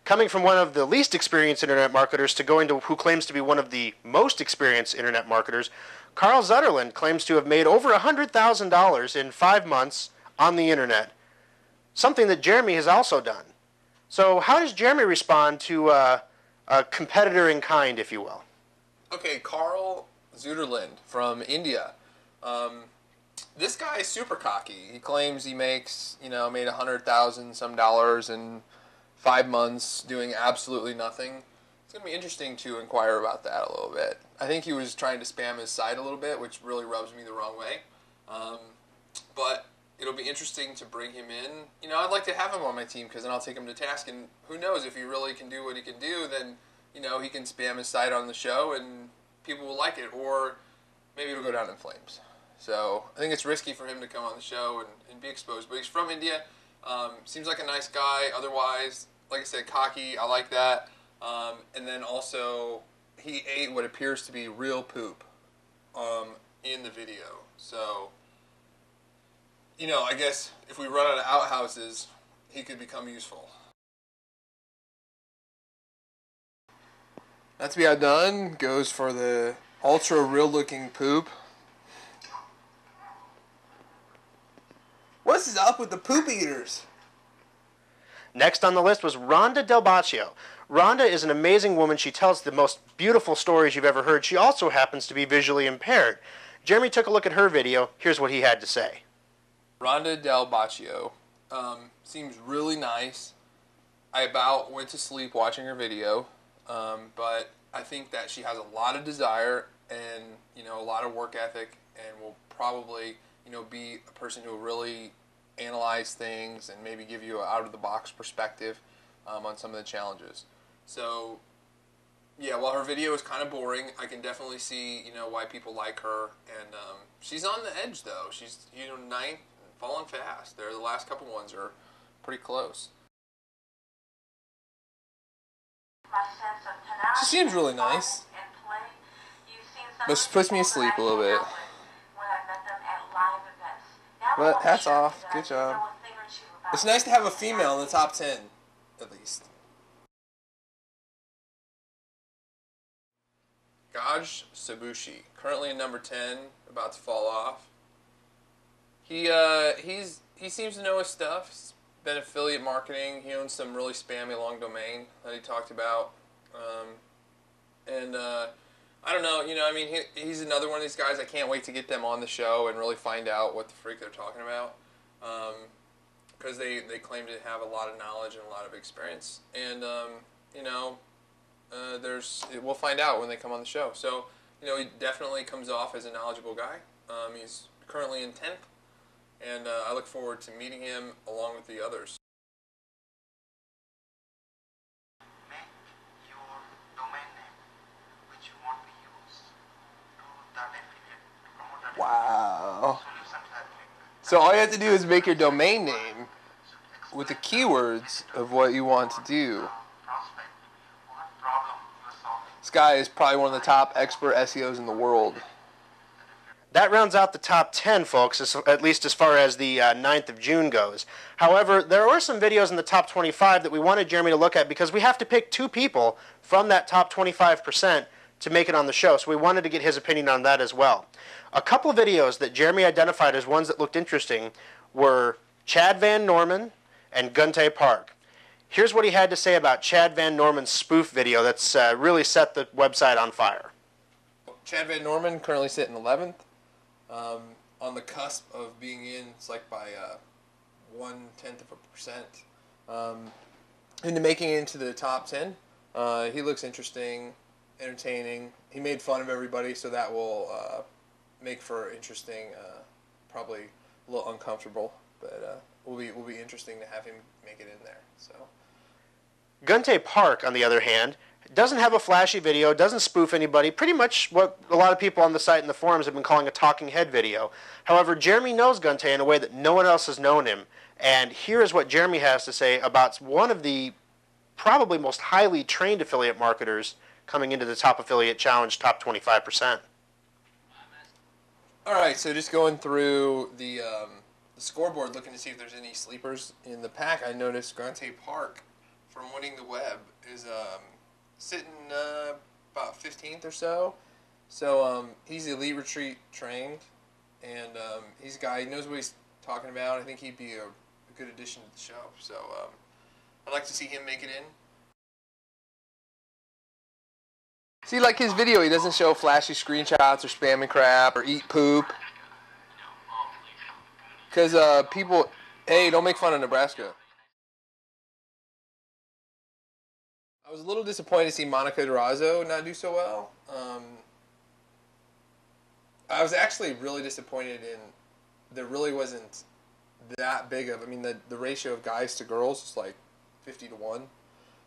Coming from one of the least experienced internet marketers to going to who claims to be one of the most experienced internet marketers, Carl Zutherland claims to have made over $100,000 in 5 months on the internet, something that Jeremy has also done. So how does Jeremy respond to a competitor in kind, if you will? Okay, Carl Zutherland from India. This guy is super cocky. He claims he makes, made $100,000 some dollars in 5 months doing absolutely nothing. It's going to be interesting to inquire about that a little bit. I think he was trying to spam his site a little bit, which really rubs me the wrong way. But it'll be interesting to bring him in. I'd like to have him on my team because then I'll take him to task. And who knows, if he really can do what he can do, then, he can spam his site on the show and people will like it. Or maybe it'll go down in flames. So I think it's risky for him to come on the show and be exposed. But he's from India. Seems like a nice guy. Otherwise, like I said, cocky. I like that. And then also, he ate what appears to be real poop in the video. So, I guess if we run out of outhouses, he could become useful. That to be outdone goes for the ultra real looking poop. What's up with the poop eaters? Next on the list was Rhonda Delbatio. Rhonda is an amazing woman. She tells the most beautiful stories you've ever heard. She also happens to be visually impaired. Jeremy took a look at her video. Here's what he had to say. Rhonda Delbatio seems really nice. I about went to sleep watching her video, but I think that she has a lot of desire and a lot of work ethic, and will probably be a person who will really analyze things and maybe give you an out-of-the-box perspective on some of the challenges. So, yeah, while her video is kind of boring, I can definitely see, why people like her. And she's on the edge, though. She's, ninth, falling fast. The last couple ones are pretty close. She seems really nice, but she puts me asleep a little bit. But hats off. Good job. It's nice to have a female in the top 10, at least. Gaj Sabushi, currently in number 10, about to fall off. He seems to know his stuff. He's been affiliate marketing. He owns some really spammy long domain that he talked about. I don't know, he's another one of these guys. I can't wait to get them on the show and really find out what the freak they're talking about. Because they claim to have a lot of knowledge and a lot of experience. And, we'll find out when they come on the show. So, he definitely comes off as a knowledgeable guy. He's currently in 10th. And I look forward to meeting him along with the others. Wow. So all you have to do is make your domain name with the keywords of what you want to do. This guy is probably one of the top expert SEOs in the world. That rounds out the top 10, folks, at least as far as the 9th of June goes. However, there were some videos in the top 25 that we wanted Jeremy to look at because we have to pick 2 people from that top 25% to make it on the show, so we wanted to get his opinion on that as well. A couple of videos that Jeremy identified as ones that looked interesting were Chad Van Norman and Gunte Park. Here's what he had to say about Chad Van Norman's spoof video that's really set the website on fire. Chad Van Norman currently sitting 11th. On the cusp of being in, it's like by 0.1%. Into making it into the top 10. He looks interesting, entertaining. He made fun of everybody, so that will make for interesting, probably a little uncomfortable, but will be interesting to have him make it in there. So, Gunte Park, on the other hand, doesn't have a flashy video, doesn't spoof anybody, pretty much what a lot of people on the site and the forums have been calling a talking head video. However, Jeremy knows Gunte in a way that no one else has known him, and here is what Jeremy has to say about one of the probably most highly trained affiliate marketers coming into the Top Affiliate Challenge top 25%. Alright, so just going through the scoreboard, looking to see if there's any sleepers in the pack. I noticed Gunte Park from winning the web is sitting about 15th or so. So he's Elite Retreat trained, and he's a guy, he knows what he's talking about. I think he'd be a good addition to the show. So I'd like to see him make it in. See, like his video, he doesn't show flashy screenshots or spamming crap or eat poop. Because people, hey, don't make fun of Nebraska. I was a little disappointed to see Monica Durazo not do so well. I was actually really disappointed in, there really wasn't that big of, I mean, the ratio of guys to girls is like 50-1.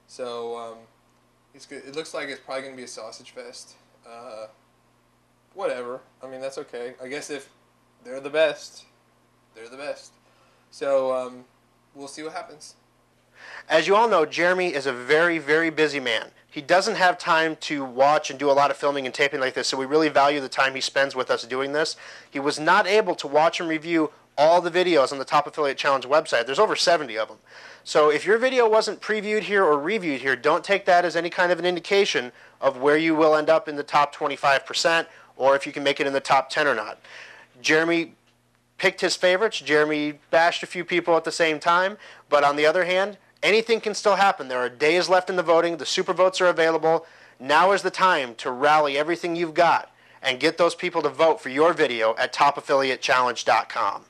So, it's good. It looks like it's probably going to be a sausage fest. Whatever. I mean, that's okay. I guess if they're the best, they're the best. So, we'll see what happens. As you all know, Jeremy is a very, very busy man. He doesn't have time to watch and do a lot of filming and taping like this, so we really value the time he spends with us doing this. He was not able to watch and review all the videos on the Top Affiliate Challenge website. There's over 70 of them. So if your video wasn't previewed here or reviewed here, don't take that as any kind of an indication of where you will end up in the top 25% or if you can make it in the top 10 or not. Jeremy picked his favorites. Jeremy bashed a few people at the same time. But on the other hand, anything can still happen. There are days left in the voting. The super votes are available. Now is the time to rally everything you've got and get those people to vote for your video at topaffiliatechallenge.com.